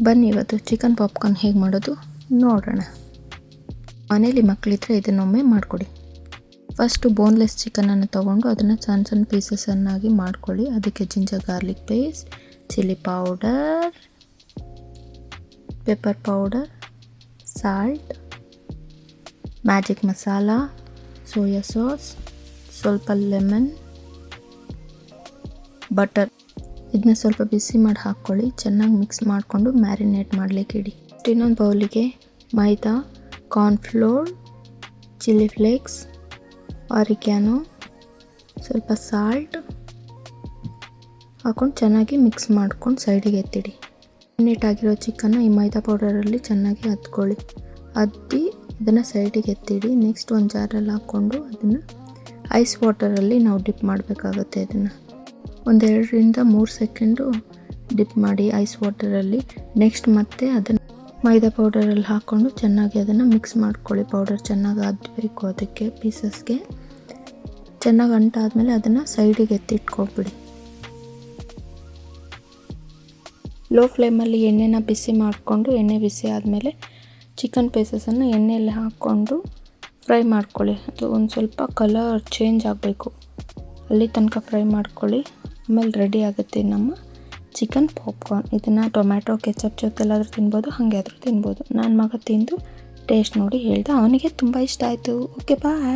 ಬನ್ನಿ ಇವತ್ತು chicken popcorn ಹೇಗೆ ಮಾಡೋದು ನೋಡೋಣ. ಮನೇಲಿ ಮಕ್ಕಳಿದ್ರೆ ಇದನ್ನೊಮ್ಮೆ ಮಾಡಿಕೊಡಿ. ಫಸ್ಟು ಬೋನ್ಲೆಸ್ ಚಿಕನನ್ನು ತೊಗೊಂಡು ಅದನ್ನು ಸಣ್ಣ ಸಣ್ಣ ಪೀಸಸನ್ನಾಗಿ ಮಾಡ್ಕೊಳ್ಳಿ. ಅದಕ್ಕೆ ginger garlic paste, chilli powder, pepper powder, salt, magic masala, soya sauce, ಸ್ವಲ್ಪ ಲೆಮನ್, ಬಟರ್ ಇದನ್ನ ಸ್ವಲ್ಪ ಬಿಸಿ ಮಾಡಿ ಹಾಕ್ಕೊಳ್ಳಿ. ಚೆನ್ನಾಗಿ ಮಿಕ್ಸ್ ಮಾಡಿಕೊಂಡು ಮ್ಯಾರಿನೇಟ್ ಮಾಡಲಿಕ್ಕೆ ಇಡಿ. ಇನ್ನೊಂದು ಬೌಲಿಗೆ ಮೈದಾ, ಕಾರ್ನ್ಫ್ಲೋರ್, ಚಿಲ್ಲಿ ಫ್ಲೇಕ್ಸ್, ಆರಿಗ್ಯಾನೋ, ಸ್ವಲ್ಪ ಸಾಲ್ಟ್ ಹಾಕ್ಕೊಂಡು ಚೆನ್ನಾಗಿ ಮಿಕ್ಸ್ ಮಾಡ್ಕೊಂಡು ಸೈಡಿಗೆ ಎತ್ತಿಡಿ. ಮ್ಯಾರಿನೇಟ್ ಚಿಕನ್ನ ಈ ಮೈದಾ ಪೌಡರಲ್ಲಿ ಚೆನ್ನಾಗಿ ಅದ್ದಿ ಅದನ್ನು ಸೈಡಿಗೆ ಎತ್ತಿಡಿ. ನೆಕ್ಸ್ಟ್ ಒಂದು ಜಾರಲ್ಲಿ ಹಾಕ್ಕೊಂಡು ಅದನ್ನು ಐಸ್ ವಾಟರಲ್ಲಿ ನಾವು ಡಿಪ್ ಮಾಡಬೇಕಾಗುತ್ತೆ. ಅದನ್ನು ಒಂದು 2-3 ಸೆಕೆಂಡು ಡಿಪ್ ಮಾಡಿ ಐಸ್ ವಾಟರಲ್ಲಿ. ನೆಕ್ಸ್ಟ್ ಮತ್ತೆ ಅದನ್ನು ಮೈದಾ ಪೌಡರಲ್ಲಿ ಹಾಕ್ಕೊಂಡು ಚೆನ್ನಾಗಿ ಅದನ್ನು ಮಿಕ್ಸ್ ಮಾಡ್ಕೊಳ್ಳಿ. ಪೌಡರ್ ಚೆನ್ನಾಗಿ ಅದ್ದಬೇಕು. ಅದಕ್ಕೆ ಪೀಸಸ್ಗೆ ಚೆನ್ನಾಗಿ ಅಂಟಾದಮೇಲೆ ಅದನ್ನು ಸೈಡಿಗೆ ಎತ್ತಿಟ್ಕೊಬಿಡಿ. ಲೋ ಫ್ಲೇಮಲ್ಲಿ ಎಣ್ಣೆನ ಬಿಸಿ ಮಾಡಿಕೊಂಡು ಎಣ್ಣೆ ಬಿಸಿ ಆದಮೇಲೆ ಚಿಕನ್ ಪೀಸಸನ್ನು ಎಣ್ಣೆಯಲ್ಲಿ ಹಾಕ್ಕೊಂಡು ಫ್ರೈ ಮಾಡ್ಕೊಳ್ಳಿ. ಅದು ಒಂದು ಸ್ವಲ್ಪ ಕಲರ್ ಚೇಂಜ್ ಆಗಬೇಕು, ಅಲ್ಲಿ ತನಕ ಫ್ರೈ ಮಾಡ್ಕೊಳ್ಳಿ. ಆಮೇಲೆ ರೆಡಿ ಆಗುತ್ತೆ ನಮ್ಮ ಚಿಕನ್ ಪಾಪ್ಕಾರ್ನ್. ಇದನ್ನು ಟೊಮ್ಯಾಟೊ ಕೆಚಪ್ ಜೊತೆಲ್ಲಾದರೂ ತಿನ್ಬೋದು, ಹಾಗೆ ಆದರೂ ತಿನ್ಬೋದು. ನನ್ನ ಮಗ ತಿಂದು ಟೇಸ್ಟ್ ನೋಡಿ ಹೇಳ್ದೆ, ಅವನಿಗೆ ತುಂಬ ಇಷ್ಟ ಆಯಿತು. ಓಕೆ ಬಾಯ್.